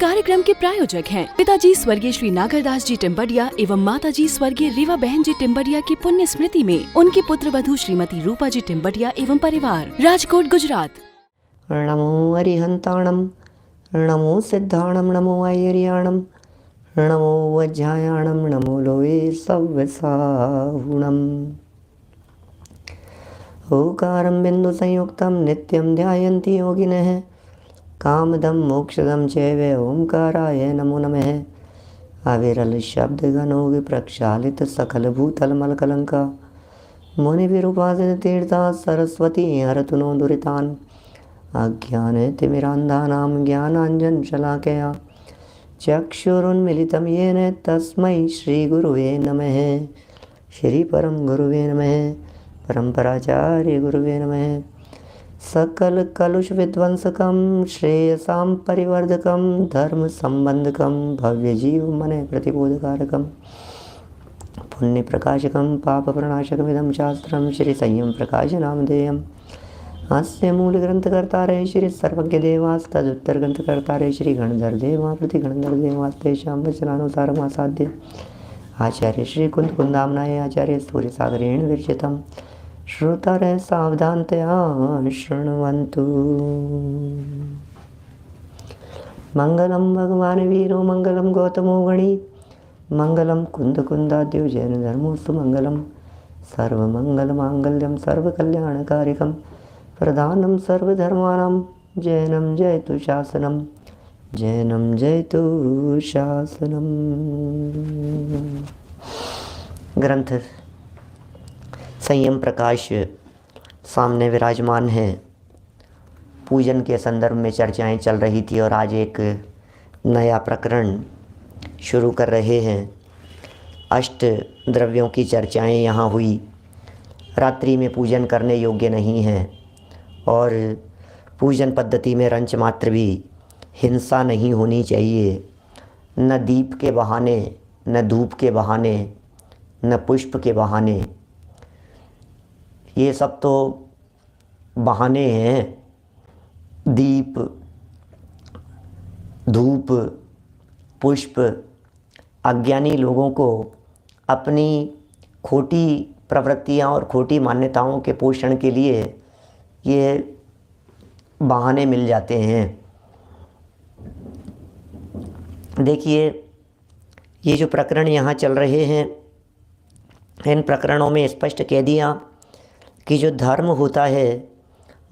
कार्यक्रम के प्रायोजक हैं पिताजी स्वर्गीय श्री नागरदास जी टिम्बडिया एवं माताजी स्वर्गीय रीवा बहन जी टिम्बडिया की पुण्य स्मृति में उनकी पुत्र वधू श्रीमती रूपा जी टिम्बडिया एवं परिवार, राजकोट, गुजरात। नमो अरिहंताणम, नमो सिद्धाणम, नमो आयर्याणम, नमो वज्रायाणम, नमो लोये सव्यसाहुणम। ओकारं बिंदु संयुक्तं नित्यं ध्यायन्ति योगिनः, कामदं मोक्षदं चैव ओंकाराय नमो नमः। अविरल शब्द गणो विप्रक्षालित सकल भूतल मलकलंका, मुनिविरुपासित तीर्था सरस्वती हरतु नो दुरितान्। अज्ञानतिमिरान्धानां ज्ञानाञ्जन शलाकया चक्षुरुन्मिलितं येन तस्मै श्रीगुरुवे नमः। श्री परम गुरुवे नमः, परम्पराचार्य गुरुवे नमः। सकल कलुष विध्वंसकं श्रेयसां परिवर्धकं धर्म संबंधकं भव्य जीव मने प्रतिबोधकारकं पुण्य प्रकाशकं पाप प्रणाशकमिदं शास्त्रं श्री संयम प्रकाश नामधेयम्। अस्य मूल ग्रंथकर्तारे श्री सर्वज्ञ देवास्तदुत्तर ग्रंथकर्तारे श्री गणधर देवा प्रति गणधर देवास्तेषां वचनानुसारम् आसाद्य आचार्य श्री कुंद कुंदामनाय आचार्य सूर्य सागरेण विरचितम् श्रोतारे सावधानतया शृण्वन्तु। मंगलम भगवान वीरो मंगलम गौतमो गणी, मंगलम कुंद कुंदाद्यो जैन धर्मोस्तु मंगलम। सर्वमंगल मांगल्यम सर्वकल्याणकारिकम प्रधानम सर्वधर्माणां जैनम जयतु शासनम, जैनम जयतु शासनम। ग्रंथ संयम प्रकाश सामने विराजमान है। पूजन के संदर्भ में चर्चाएं चल रही थी और आज एक नया प्रकरण शुरू कर रहे हैं। अष्ट द्रव्यों की चर्चाएं यहाँ हुई। रात्रि में पूजन करने योग्य नहीं है और पूजन पद्धति में रंच मात्र भी हिंसा नहीं होनी चाहिए। न दीप के बहाने, न धूप के बहाने, न पुष्प के बहाने। ये सब तो बहाने हैं। दीप, धूप, पुष्प अज्ञानी लोगों को अपनी खोटी प्रवृत्तियां और खोटी मान्यताओं के पोषण के लिए ये बहाने मिल जाते हैं। देखिए, ये जो प्रकरण यहाँ चल रहे हैं, इन प्रकरणों में स्पष्ट कह दिया कि जो धर्म होता है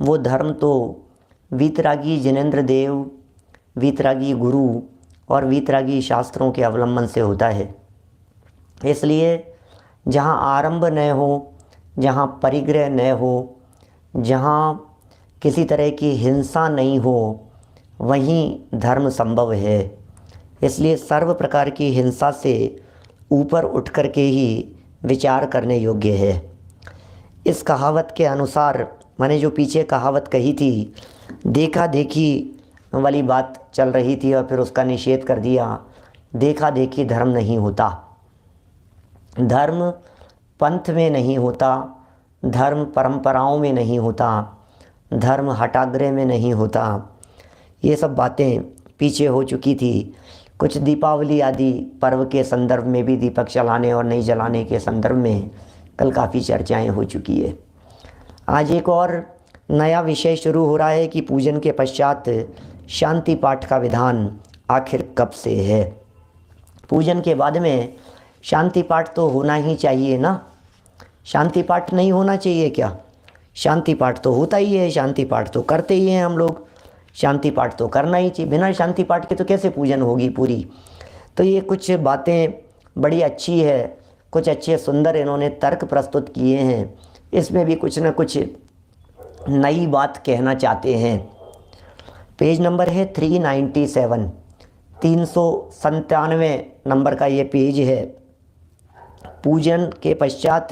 वो धर्म तो वीतरागी जिनेंद्र देव, वीतरागी गुरु और वीतरागी शास्त्रों के अवलंबन से होता है। इसलिए जहाँ आरंभ न हो, जहाँ परिग्रह न हो, जहाँ किसी तरह की हिंसा नहीं हो, वहीं धर्म संभव है। इसलिए सर्व प्रकार की हिंसा से ऊपर उठ कर के ही विचार करने योग्य है। इस कहावत के अनुसार, मैंने जो पीछे कहावत कही थी, देखा देखी वाली बात चल रही थी और फिर उसका निषेध कर दिया। देखा देखी धर्म नहीं होता, धर्म पंथ में नहीं होता, धर्म परंपराओं में नहीं होता, धर्म हठाग्रह में नहीं होता। ये सब बातें पीछे हो चुकी थी। कुछ दीपावली आदि पर्व के संदर्भ में भी दीपक जलाने और नहीं जलाने के संदर्भ में कल काफ़ी चर्चाएं हो चुकी है। आज एक और नया विषय शुरू हो रहा है कि पूजन के पश्चात शांति पाठ का विधान आखिर कब से है। पूजन के बाद में शांति पाठ तो होना ही चाहिए ना। शांति पाठ नहीं होना चाहिए क्या? शांति पाठ तो होता ही है, शांति पाठ तो करते ही हैं हम लोग। शांति पाठ तो करना ही चाहिए, बिना शांति पाठ के तो कैसे पूजन होगी पूरी। तो ये कुछ बातें बड़ी अच्छी है, कुछ अच्छे सुंदर इन्होंने तर्क प्रस्तुत किए हैं। इसमें भी कुछ न कुछ नई बात कहना चाहते हैं। पेज नंबर है 397, 397 नंबर का ये पेज है। पूजन के पश्चात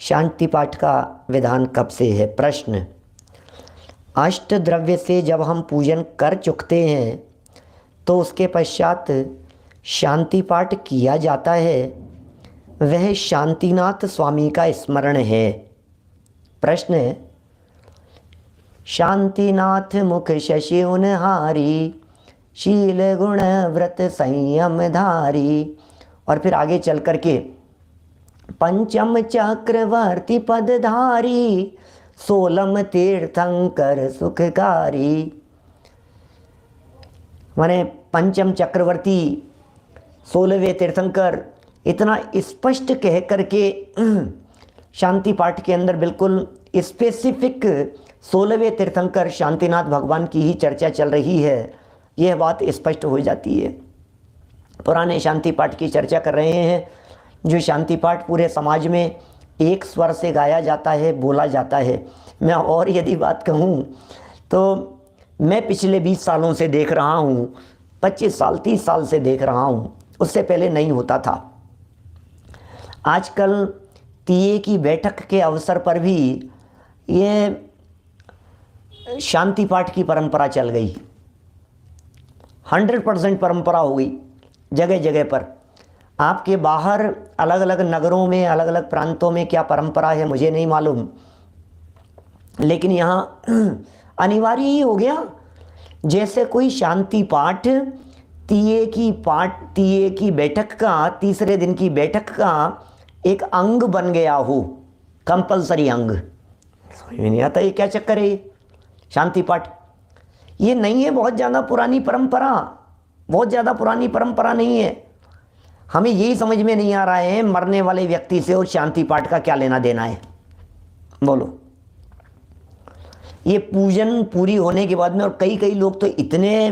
शांति पाठ का विधान कब से है? प्रश्न। अष्ट द्रव्य से जब हम पूजन कर चुकते हैं तो उसके पश्चात शांति पाठ किया जाता है, वह शांतिनाथ स्वामी का स्मरण है। प्रश्न है, शांतिनाथ मुख शशिउनहारी, शील गुण व्रत संयम धारी। और फिर आगे चल करके पंचम चक्रवर्ती पदधारी, सोलम तीर्थंकर सुखकारी। माने पंचम चक्रवर्ती, 16वें तीर्थंकर, इतना स्पष्ट कह करके शांति पाठ के अंदर बिल्कुल स्पेसिफिक 16वें तीर्थंकर शांतिनाथ भगवान की ही चर्चा चल रही है, यह बात स्पष्ट हो जाती है। पुराने शांति पाठ की चर्चा कर रहे हैं, जो शांति पाठ पूरे समाज में एक स्वर से गाया जाता है, बोला जाता है। मैं और यदि बात कहूँ तो मैं पिछले 20 सालों से देख रहा हूँ, 25 साल 30 साल से देख रहा हूँ, उससे पहले नहीं होता था। आजकल तीये की बैठक के अवसर पर भी ये शांति पाठ की परंपरा चल गई, 100% परंपरा हो गई जगह जगह पर। आपके बाहर अलग अलग नगरों में, अलग अलग प्रांतों में क्या परंपरा है मुझे नहीं मालूम, लेकिन यहाँ अनिवार्य ही हो गया। जैसे कोई शांति पाठ तीये की बैठक का, तीसरे दिन की बैठक का एक अंग बन गया हो, कंपलसरी अंग। समझ में नहीं आता ये क्या चक्कर है। ये शांति पाठ ये नहीं है, बहुत ज़्यादा पुरानी परंपरा, बहुत ज़्यादा पुरानी परंपरा नहीं है। हमें यही समझ में नहीं आ रहा है मरने वाले व्यक्ति से और शांति पाठ का क्या लेना देना है। बोलो, ये पूजन पूरी होने के बाद में, और कई लोग तो इतने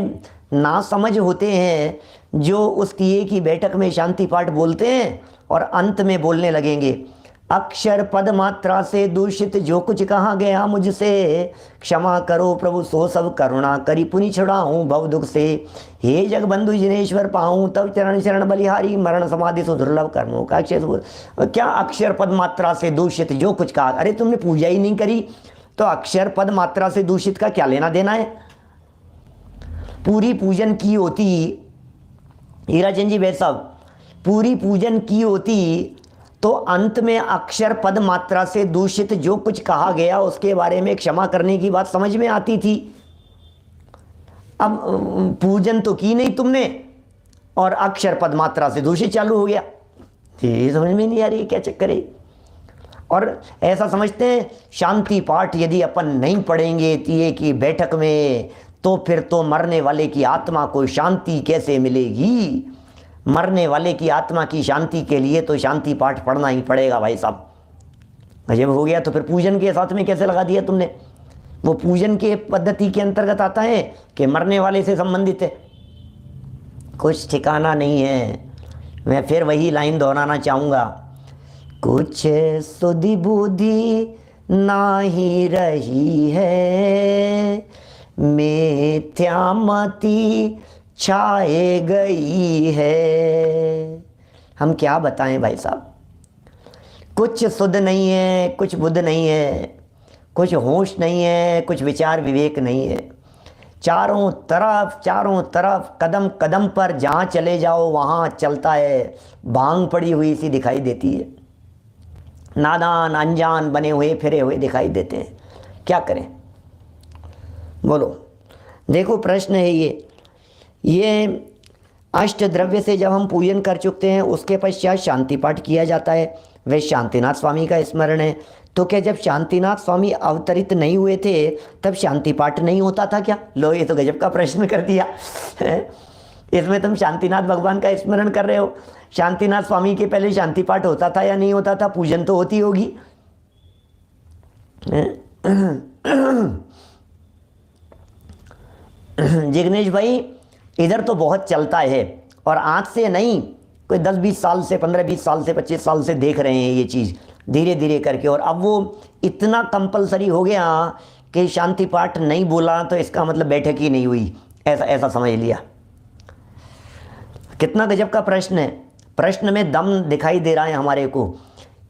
नासमझ होते हैं जो उस तीये की बैठक में शांति पाठ बोलते हैं और अंत में बोलने लगेंगे, अक्षर पद मात्रा से दूषित जो कुछ कहा गया मुझसे, क्षमा करो प्रभु सो सब करुणा करी पुनि छुड़ाऊं भव दुख से, हे जग बंधु जिनेश्वर पाऊं तब चरण शरण बलिहारी, मरण समाधि सो दुर्लभ कर्मों का अक्षर। क्या अक्षर पद मात्रा से दूषित जो कुछ कहा? अरे तुमने पूजा ही नहीं करी तो अक्षर पद मात्रा से दूषित का क्या लेना देना है। पूरी पूजन की होती, हीराचंद जी वैद साहब, पूरी पूजन की होती तो अंत में अक्षर पद मात्रा से दूषित जो कुछ कहा गया उसके बारे में क्षमा करने की बात समझ में आती थी। अब पूजन तो की नहीं तुमने और अक्षर पद मात्रा से दूषित चालू हो गया, ये समझ में नहीं आ रही क्या चक्कर है। और ऐसा समझते हैं शांति पाठ यदि अपन नहीं पढ़ेंगे तीये की बैठक में तो फिर तो मरने वाले की आत्मा को शांति कैसे मिलेगी। मरने वाले की आत्मा की शांति के लिए तो शांति पाठ पढ़ना ही पड़ेगा भाई साहब। अजब हो गया। तो फिर पूजन के साथ में कैसे लगा दिया तुमने? वो पूजन के पद्धति के अंतर्गत आता है कि मरने वाले से संबंधित है, कुछ ठिकाना नहीं है। मैं फिर वही लाइन दोहराना चाहूँगा, कुछ सुधि बुद्धि नाही रही है, मिथ्यामति छाए गई है। हम क्या बताएं भाई साहब, कुछ सुध नहीं है, कुछ बुद्ध नहीं है, कुछ होश नहीं है, कुछ विचार विवेक नहीं है। चारों तरफ कदम कदम पर जहाँ चले जाओ वहाँ चलता है, भांग पड़ी हुई सी दिखाई देती है। नादान अनजान बने हुए फिरे हुए दिखाई देते हैं। क्या करें बोलो? देखो प्रश्न है ये अष्ट द्रव्य से जब हम पूजन कर चुकते हैं उसके पश्चात शांति पाठ किया जाता है। वे शांतिनाथ स्वामी का स्मरण है। तो क्या जब शांतिनाथ स्वामी अवतरित नहीं हुए थे तब शांति पाठ नहीं होता था क्या? लो ये तो गजब का प्रश्न कर दिया। इसमें तुम शांतिनाथ भगवान का स्मरण कर रहे हो, शांतिनाथ स्वामी के पहले शांति पाठ होता था या नहीं होता था? पूजन तो होती होगी। जिग्नेश भाई इधर तो बहुत चलता है और आज से नहीं, कोई 10-20 साल से, 15-20 साल से, 25 साल से देख रहे हैं ये चीज़ धीरे धीरे करके। और अब वो इतना कंपलसरी हो गया कि शांति पाठ नहीं बोला तो इसका मतलब बैठक ही नहीं हुई, ऐसा समझ लिया। कितना गजब का प्रश्न है। प्रश्न में दम दिखाई दे रहा है हमारे को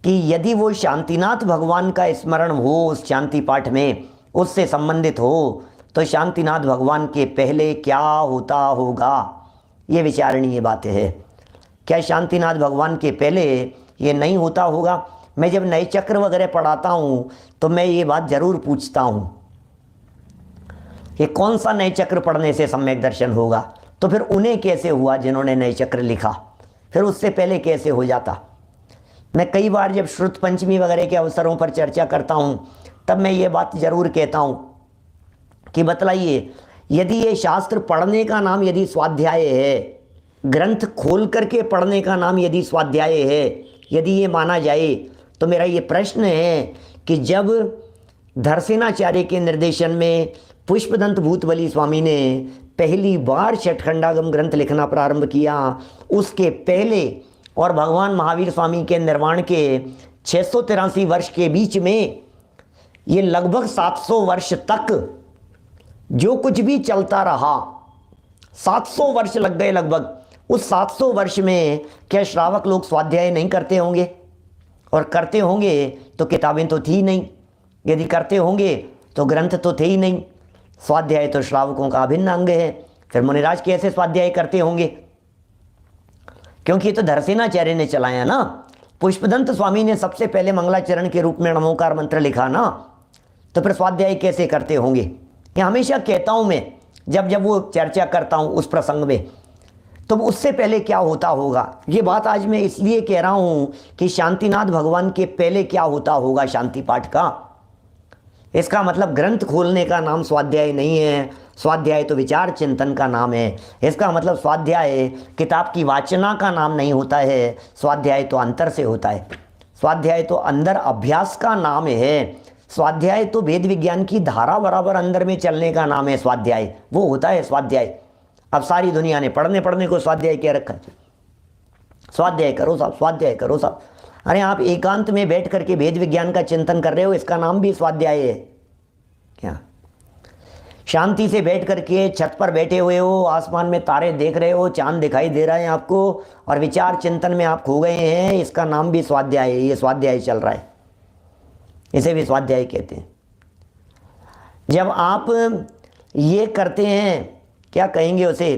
कि यदि वो शांतिनाथ भगवान का स्मरण हो उस शांति पाठ में, उससे संबंधित हो, तो शांतिनाथ भगवान के पहले क्या होता होगा, ये विचारणीय बात है। क्या शांतिनाथ भगवान के पहले ये नहीं होता होगा? मैं जब नए चक्र वगैरह पढ़ाता हूँ तो मैं ये बात ज़रूर पूछता हूँ कि कौन सा नए चक्र पढ़ने से सम्यक दर्शन होगा। तो फिर उन्हें कैसे हुआ जिन्होंने नए चक्र लिखा, फिर उससे पहले कैसे हो जाता। मैं कई बार जब श्रुत पंचमी वगैरह के अवसरों पर चर्चा करता हूँ तब मैं ये बात जरूर कहता हूँ कि बतलाइए, यदि ये शास्त्र पढ़ने का नाम यदि स्वाध्याय है, ग्रंथ खोल करके पढ़ने का नाम यदि स्वाध्याय है, यदि ये माना जाए, तो मेरा ये प्रश्न है कि जब धरसेनाचार्य के निर्देशन में पुष्पदंत भूतबली स्वामी ने पहली बार छठखंडागम ग्रंथ लिखना प्रारंभ किया, उसके पहले और भगवान महावीर स्वामी के निर्वाण के 683 वर्ष के बीच में ये लगभग 700 वर्ष तक जो कुछ भी चलता रहा, 700 वर्ष लग गए लगभग। उस 700 वर्ष में क्या श्रावक लोग स्वाध्याय नहीं करते होंगे? और करते होंगे तो किताबें तो थी नहीं, यदि करते होंगे तो ग्रंथ तो थे ही नहीं। स्वाध्याय तो श्रावकों का अभिन्न अंग है, फिर मुनिराज कैसे स्वाध्याय करते होंगे? क्योंकि ये तो धरसेनाचार्य ने चलाया ना। पुष्पदंत स्वामी ने सबसे पहले मंगलाचरण के रूप में नमोकार मंत्र लिखा ना, तो फिर स्वाध्याय कैसे करते होंगे? ये हमेशा कहता हूं मैं, जब जब वो चर्चा करता हूं उस प्रसंग में, तो उससे पहले क्या होता होगा। ये बात आज मैं इसलिए कह रहा हूं कि शांतिनाथ भगवान के पहले क्या होता होगा शांति पाठ का। इसका मतलब ग्रंथ खोलने का नाम स्वाध्याय नहीं है, स्वाध्याय तो विचार चिंतन का नाम है। इसका मतलब स्वाध्याय किताब की वाचना का नाम नहीं होता है, स्वाध्याय तो अंतर से होता है। स्वाध्याय तो अंदर अभ्यास का नाम है। स्वाध्याय तो वेद विज्ञान की धारा बराबर अंदर में चलने का नाम है। स्वाध्याय वो होता है स्वाध्याय। अब सारी दुनिया ने पढ़ने को स्वाध्याय क्या रखा है? स्वाध्याय करो साहब, स्वाध्याय करो साहब। अरे आप एकांत में बैठ करके वेद विज्ञान का चिंतन कर रहे हो, इसका नाम भी स्वाध्याय है क्या? शांति से बैठ करके छत पर बैठे हुए हो, आसमान में तारे देख रहे हो, चांद दिखाई दे रहा है आपको, और विचार चिंतन में आप खो गए हैं, इसका नाम भी स्वाध्याय है। ये स्वाध्याय चल रहा है, इसे भी स्वाध्याय कहते हैं। जब आप ये करते हैं, क्या कहेंगे उसे,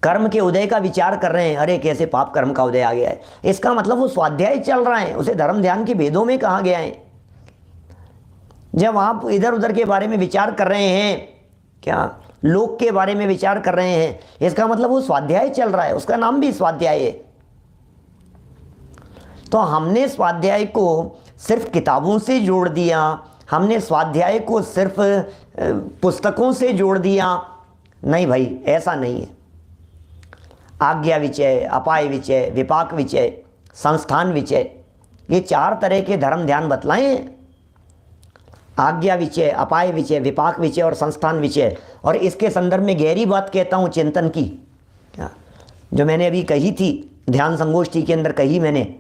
कर्म के उदय का विचार कर रहे हैं, अरे कैसे पाप कर्म का उदय आ गया है, इसका मतलब वो स्वाध्याय चल रहा है। उसे धर्म ध्यान के वेदों में कहा गया है। जब आप इधर उधर के बारे में विचार कर रहे हैं, क्या लोक के बारे में विचार कर रहे हैं, इसका मतलब वो स्वाध्याय चल रहा है, उसका नाम भी स्वाध्याय है। तो हमने स्वाध्याय को सिर्फ किताबों से जोड़ दिया, हमने स्वाध्याय को सिर्फ पुस्तकों से जोड़ दिया, नहीं भाई, ऐसा नहीं है। आज्ञा विचय, अपाय विचय, विपाक विचय, संस्थान विचय, ये 4 तरह के धर्म ध्यान बतलाए। आज्ञा विचय, अपाय विचय, विपाक विचय और संस्थान विचय। और इसके संदर्भ में गहरी बात कहता हूँ चिंतन की, जो मैंने अभी कही थी ध्यान संगोष्ठी के अंदर कही मैंने,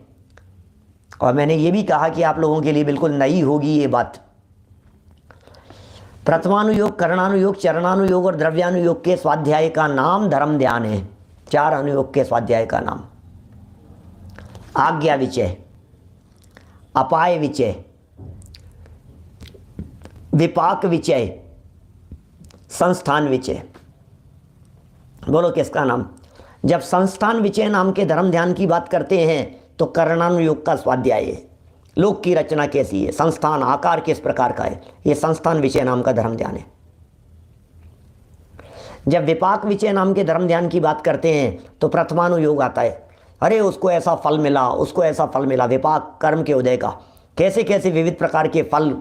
और मैंने ये भी कहा कि आप लोगों के लिए बिल्कुल नई होगी ये बात। प्रथमानुयोग, करणानुयोग, चरणानुयोग और द्रव्यानुयोग के स्वाध्याय का नाम धर्म ध्यान है। 4 अनुयोग के स्वाध्याय का नाम आज्ञा विचय, अपाय विचय, विपाक विचय, संस्थान विचय। बोलो किसका नाम? जब संस्थान विचय नाम के धर्म ध्यान की बात करते हैं तो करणानुयोग का स्वाध्याय है। लोक की रचना कैसी है, संस्थान आकार किस प्रकार का है, यह संस्थान विचय नाम का धर्म ध्यान है। जब विपाक विचय नाम के धर्म ध्यान की बात करते हैं तो प्रथमानुयोग आता है। अरे उसको ऐसा फल मिला, उसको ऐसा फल मिला, विपाक कर्म के उदय का, कैसे कैसे विविध प्रकार के फल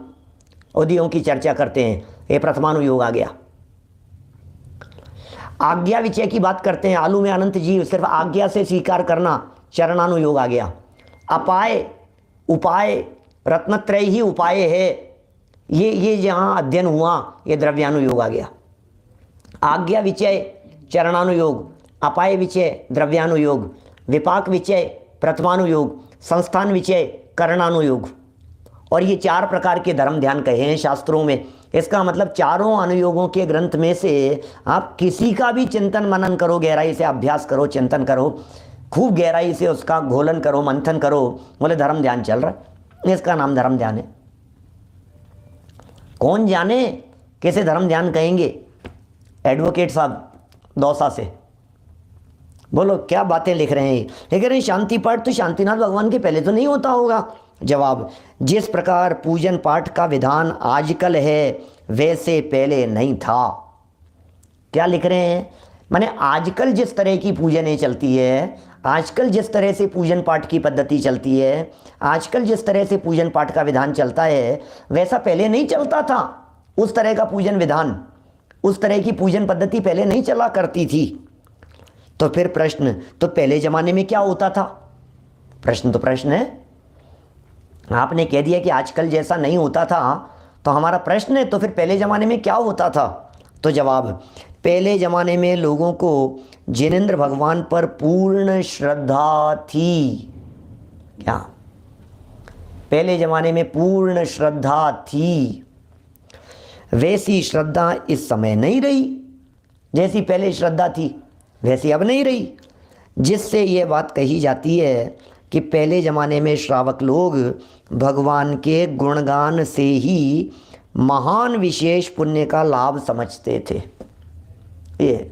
उदयों की चर्चा करते हैं, ये प्रथमानुयोग आ गया। आज्ञा विचय की बात करते हैं, आलू में अनंत जीव, सिर्फ आज्ञा से स्वीकार करना, चरणानुयोग आ गया। अपाय उपाय, रत्नत्रय ही उपाय है, ये जहाँ अध्ययन हुआ, ये द्रव्यानुयोग आ गया। आज्ञा विचय चरणानुयोग, अपाय विचय द्रव्यानुयोग, विपाक विचय प्रथमानुयोग, संस्थान विचय करणानुयोग। और ये 4 प्रकार के धर्म ध्यान कहे हैं शास्त्रों में। इसका मतलब चारों अनुयोगों के ग्रंथ में से आप किसी का भी चिंतन मनन करो, गहराई से अभ्यास करो, चिंतन करो, खूब गहराई से उसका घोलन करो, मंथन करो, बोले धर्म ध्यान चल रहा है, इसका नाम धर्म ध्यान है। कौन जाने कैसे धर्म ध्यान कहेंगे एडवोकेट साहब दौसा से, बोलो क्या बातें लिख रहे हैं। लेकिन शांति पाठ तो शांतिनाथ भगवान के पहले तो नहीं होता होगा। जवाब, जिस प्रकार पूजन पाठ का विधान आजकल है वैसे पहले नहीं था। क्या लिख रहे हैं? माने आजकल जिस तरह की पूजन चलती है, आजकल जिस तरह से पूजन पाठ की पद्धति चलती है, आजकल जिस तरह से पूजन पाठ का विधान चलता है, वैसा पहले नहीं चलता था। उस तरह का पूजन विधान, उस तरह की पूजन पद्धति पहले नहीं चला करती थी। तो फिर प्रश्न, तो पहले ज़माने में क्या होता था? प्रश्न तो प्रश्न है। आपने कह दिया कि आजकल जैसा नहीं होता था, तो हमारा प्रश्न है तो फिर पहले ज़माने में क्या होता था? तो जवाब, पहले ज़माने में लोगों को जिनेंद्र भगवान पर पूर्ण श्रद्धा थी। क्या? पहले ज़माने में पूर्ण श्रद्धा थी। वैसी श्रद्धा इस समय नहीं रही। जैसी पहले श्रद्धा थी वैसी अब नहीं रही, जिससे ये बात कही जाती है कि पहले ज़माने में श्रावक लोग भगवान के गुणगान से ही महान विशेष पुण्य का लाभ समझते थे। ये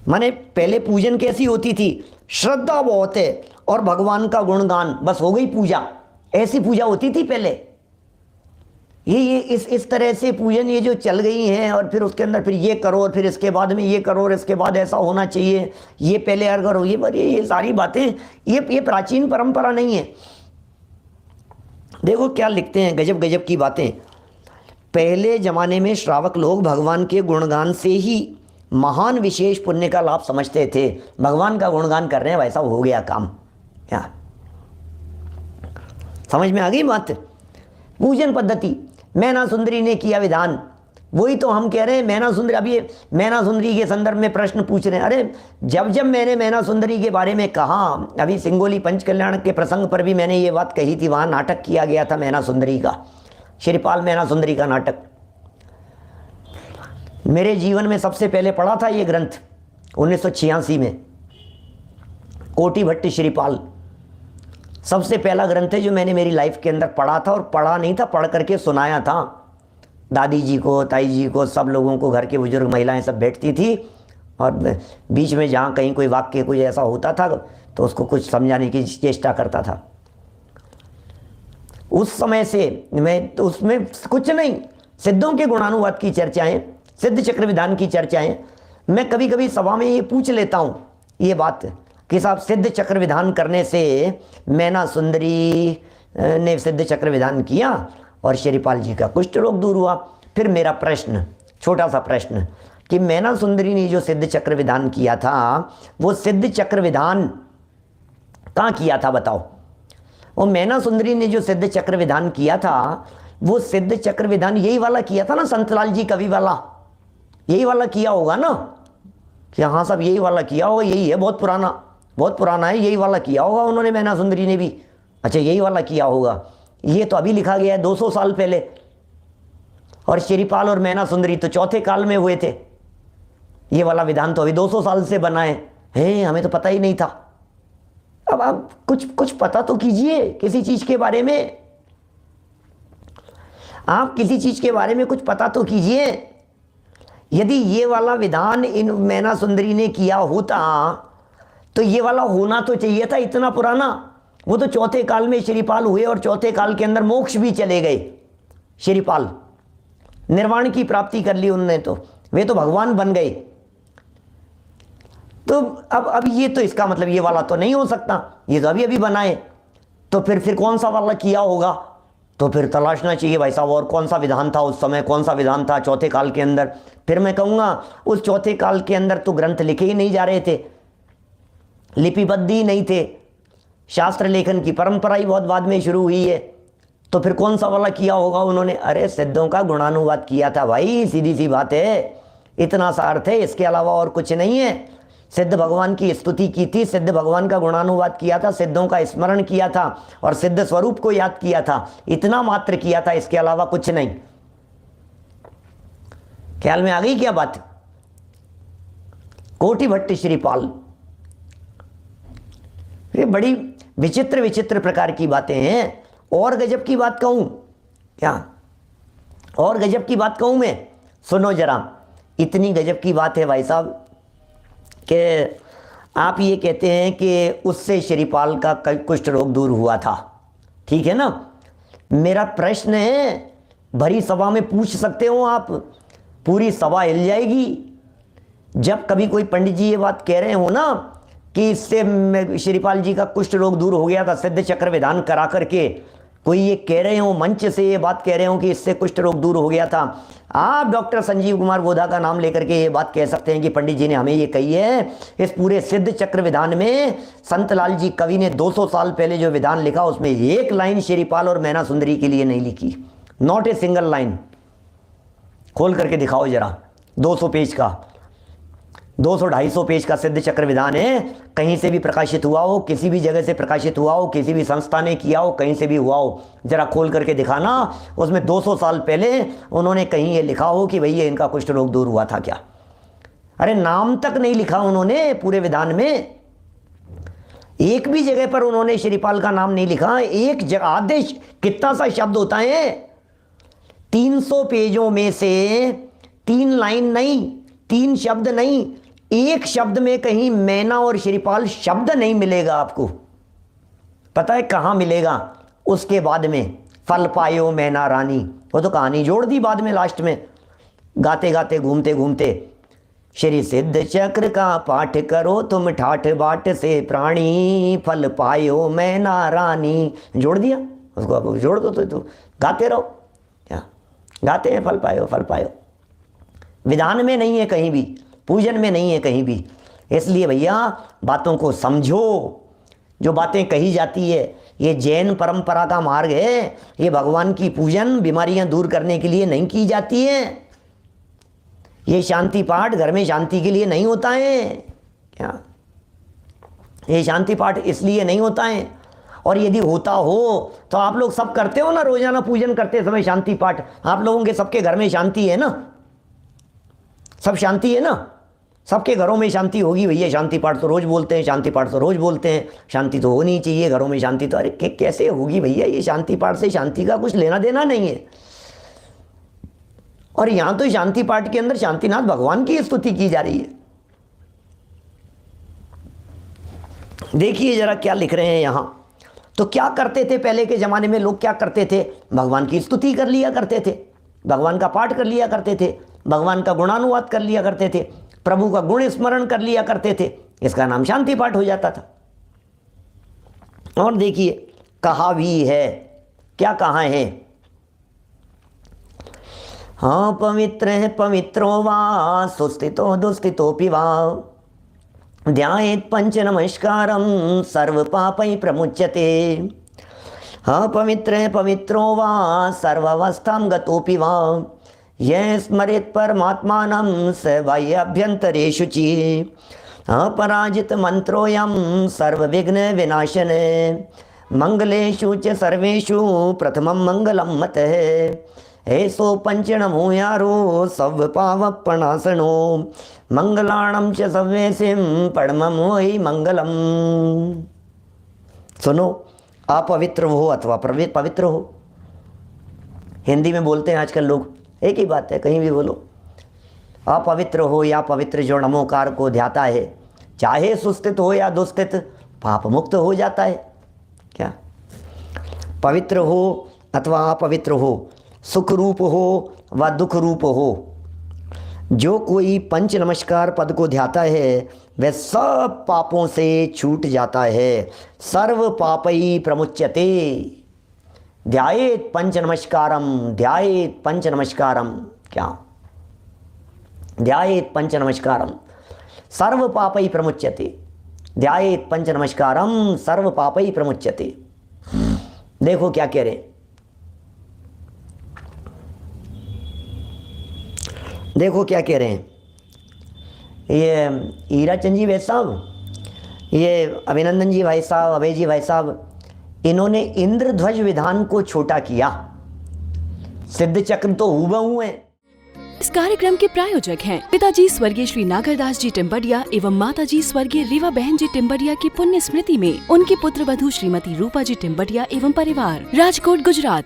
माने पहले पूजन कैसी होती थी? श्रद्धा बहुत है और भगवान का गुणगान, बस हो गई पूजा। ऐसी पूजा होती थी पहले। ये इस तरह से पूजन ये जो चल गई है, और फिर उसके अंदर फिर ये करो और फिर इसके बाद में ये करो और इसके बाद ऐसा होना चाहिए, ये पहले अगर हो, ये सारी बातें, ये प्राचीन परंपरा नहीं है। देखो क्या लिखते हैं, गजब गजब की बातें। पहले ज़माने में श्रावक लोग भगवान के गुणगान से ही महान विशेष पुण्य का लाभ समझते थे। भगवान का गुणगान कर रहे हैं, वैसा हो गया काम। क्या समझ में आ गई बात? पूजन पद्धति, मैना सुंदरी ने किया विधान, वही तो हम कह रहे हैं। मैना सुंदरी, अभी ये मैना सुंदरी के संदर्भ में प्रश्न पूछ रहे हैं। अरे जब मैंने मैना सुंदरी के बारे में कहा, अभी सिंगोली पंचकल्याण के प्रसंग पर भी मैंने ये बात कही थी, वहाँ नाटक किया गया था मैना सुंदरी का, श्रीपाल मैना सुंदरी का नाटक। मेरे जीवन में सबसे पहले पढ़ा था ये ग्रंथ 1986 में, कोटि भट्ट श्रीपाल। सबसे पहला ग्रंथ है जो मैंने मेरी लाइफ के अंदर पढ़ा था, और पढ़ा नहीं था, पढ़ करके सुनाया था। दादी जी को, ताई जी को, सब लोगों को, घर के बुजुर्ग महिलाएं सब बैठती थी, और बीच में जहाँ कहीं कोई वाक्य कुछ ऐसा होता था तो उसको कुछ समझाने की चेष्टा करता था। उस समय से मैं तो उसमें कुछ नहीं, सिद्धों के गुणानुवाद की चर्चाएं, सिद्ध चक्र विधान की चर्चाएं, मैं कभी कभी सभा में ये पूछ लेता हूँ ये बात कि साहब सिद्ध चक्र विधान करने से मैना सुंदरी ने सिद्ध चक्र विधान किया और श्रीपाल जी का कुष्ठ रोग दूर हुआ। फिर मेरा प्रश्न, छोटा सा प्रश्न, कि मैना सुंदरी ने जो सिद्ध चक्र विधान किया था, वो सिद्ध चक्र विधान कहाँ किया था बताओ? वो मैना सुंदरी ने जो सिद्ध चक्र विधान किया था, वो सिद्ध चक्र विधान यही वाला किया था ना, संतलाल जी कवि वाला, यही वाला किया होगा ना? कि हाँ साहब यही वाला किया होगा, यही है, बहुत पुराना है, यही वाला किया होगा उन्होंने, मैना सुंदरी ने भी। अच्छा यही वाला किया होगा, ये तो अभी लिखा गया है 200 साल पहले, और श्रीपाल और मैना सुंदरी तो चौथे काल में हुए थे। ये वाला विधान तो अभी 200 साल से बना है, हमें तो पता ही नहीं था। अब आप कुछ पता तो कीजिए किसी चीज के बारे में, आप किसी चीज के बारे में कुछ पता तो कीजिए। यदि ये वाला विधान इन मैना सुंदरी ने किया होता तो ये वाला होना तो चाहिए था, इतना पुराना। वो तो चौथे काल में श्रीपाल हुए और चौथे काल के अंदर मोक्ष भी चले गए। श्रीपाल निर्वाण की प्राप्ति कर ली उन्होंने, तो वे तो भगवान बन गए। तो अब ये तो इसका मतलब ये वाला तो नहीं हो सकता, ये तो अभी बनाए। तो फिर कौन सा वाला किया होगा? तो फिर तलाशना चाहिए भाई साहब, और कौन सा विधान था उस समय, कौन सा विधान था चौथे काल के अंदर। फिर मैं कहूँगा उस चौथे काल के अंदर तो ग्रंथ लिखे ही नहीं जा रहे थे, लिपिबद्ध ही नहीं थे, शास्त्र लेखन की परंपरा ही बहुत बाद में शुरू हुई है। तो फिर कौन सा वाला किया होगा उन्होंने? अरे सिद्धों का गुणानुवाद किया था भाई, सीधी सी बात है, इतना सा अर्थ है, इसके अलावा और कुछ नहीं है। सिद्ध भगवान की स्तुति की थी, सिद्ध भगवान का गुणानुवाद किया था, सिद्धों का स्मरण किया था और सिद्ध स्वरूप को याद किया था, इतना मात्र किया था, इसके अलावा कुछ नहीं। ख्याल में आ गई क्या बात? कोटि भट्ट श्रीपाल, ये बड़ी विचित्र प्रकार की बातें हैं। और गजब की बात कहूं क्या? और गजब की बात कहूं मैं? सुनो जरा, इतनी गजब की बात है भाई साहब कि आप ये कहते हैं कि उससे श्रीपाल का कुष्ठ रोग दूर हुआ था, ठीक है ना? मेरा प्रश्न है, भरी सभा में पूछ सकते हो आप, पूरी सभा हिल जाएगी जब कभी कोई पंडित जी ये बात कह रहे हो ना कि इससे श्रीपाल जी का कुष्ठ रोग दूर हो गया था, सिद्ध चक्र विधान करा करके कोई ये कह रहे हो, मंच से ये बात कह रहे हो कि इससे कुष्ठ रोग दूर हो गया था, आप डॉक्टर संजीव कुमार बोधा का नाम लेकर के ये बात कह सकते हैं कि पंडित जी ने हमें ये कही है। इस पूरे सिद्ध चक्र विधान में संतलाल जी कवि ने 200 साल पहले जो विधान लिखा उसमें एक लाइन श्रीपाल और मैना सुंदरी के लिए नहीं लिखी, नॉट ए सिंगल लाइन। खोल करके दिखाओ जरा, 200 पेज का, 200-250 पेज का सिद्ध चक्र विधान है। कहीं से भी प्रकाशित हुआ हो, किसी भी जगह से प्रकाशित हुआ हो, किसी भी संस्था ने किया हो, कहीं से भी हुआ हो, जरा खोल करके दिखाना। उसमें 200 साल पहले उन्होंने कहीं ये लिखा हो कि भैया इनका कुष्ठ रोग दूर हुआ था क्या? अरे नाम तक नहीं लिखा उन्होंने पूरे विधान में, एक भी जगह पर उन्होंने श्रीपाल का नाम नहीं लिखा। एक जगह आदेश कितना सा शब्द होता है, 300 पेजों में से 3 लाइन नहीं, 3 शब्द नहीं, एक शब्द में कहीं मैना और श्रीपाल शब्द नहीं मिलेगा आपको। पता है कहां मिलेगा? उसके बाद में फल पायो मैना रानी, वो तो कहानी जोड़ दी बाद में लास्ट में, गाते गाते घूमते घूमते, श्री सिद्ध चक्र का पाठ करो तुम ठाठ बाट से प्राणी, फल पायो मैना रानी, जोड़ दिया उसको। अब जोड़ दो तो गाते रहो, क्या गाते हैं? फल पायो फल पायो। विधान में नहीं है कहीं भी, पूजन में नहीं है कहीं भी। इसलिए भैया बातों को समझो। जो बातें कही जाती है ये जैन परंपरा का मार्ग है, ये भगवान की पूजन बीमारियां दूर करने के लिए नहीं की जाती है। ये शांति पाठ घर में शांति के लिए नहीं होता है, क्या ये शांति पाठ इसलिए नहीं होता है। और यदि होता हो तो आप लोग सब करते हो ना, रोजाना पूजन करते समय शांति पाठ, आप लोगों के सबके घर में शांति है ना, सब शांति है ना, सबके घरों में शांति होगी भैया। शांति पाठ तो रोज बोलते हैं, शांति पाठ तो रोज बोलते हैं, शांति तो होनी चाहिए घरों में शांति। तो अरे कैसे होगी भैया? ये शांति पाठ से शांति का कुछ लेना देना नहीं है। और यहां तो शांति पाठ के अंदर शांतिनाथ भगवान की स्तुति की जा रही है। देखिए जरा क्या लिख रहे हैं यहां। तो क्या करते थे पहले के जमाने में लोग? क्या करते थे? भगवान की स्तुति कर लिया करते थे, भगवान का पाठ कर लिया करते थे, भगवान का गुणानुवाद कर लिया करते थे, प्रभु का गुण स्मरण कर लिया करते थे। इसका नाम शांति पाठ हो जाता था। और देखिए कहा भी है, क्या कहा है? हाँ पवित्र है पवित्रो वा सुस्थितो दुस्थितोपि वा ध्यायेत् पंच नमस्कारम सर्व पापै प्रमुच्यते। हाँ पवित्र है पवित्रो वा सर्वावस्थां गतोपि वा यह स्मरेत् परमात्मानं स बाह्याभ्यन्तरेषु च अपराजित मंत्रोऽयं सर्वविघ्न विनाशने मंगलेषु च सर्वेषु प्रथमं मंगलं मतः ऐसो पंचनमोयारो सव्पावपणासनो मंगलाणं च सव्येसिं परमं वै मंगलम। सुनो, अपवित्र हो अथवा पवित्र हो, हिंदी में बोलते हैं आजकल लोग, एक ही बात है, कहीं भी बोलो। अपवित्र हो या पवित्र जो नमोकार को ध्याता है, चाहे सुस्थित हो या दुस्थित, पाप मुक्त हो जाता है। क्या पवित्र हो अथवा अपवित्र हो, सुख रूप हो व दुख रूप हो, जो कोई पंच नमस्कार पद को ध्याता है वह सब पापों से छूट जाता है। सर्व पापई प्रमुच्यते। ध्यायेत् पंच नमस्कारम, ध्यायेत् पंच नमस्कारम। क्या ध्यायेत् पंच नमस्कारम सर्व पापई प्रमुच्यते। ध्यायेत् पंच नमस्कारम सर्व पापई प्रमुच्यते। देखो क्या कह रहे, देखो क्या कह रहे हैं। ये हीराचंद जी भाई साहब, ये अभिनंदन जी भाई साहब, अभय जी भाई साहब, इन्होंने इंद्रध्वज विधान को छोटा किया। सिद्ध चक्र तो हूबहू है। इस कार्यक्रम के प्रायोजक हैं पिताजी स्वर्गीय श्री नागरदास जी टिम्बडिया एवं माताजी स्वर्गीय रीवा बहन जी टिम्बडिया की पुण्य स्मृति में उनकी पुत्र वधू श्रीमती रूपा जी टिम्बडिया एवं परिवार, राजकोट गुजरात।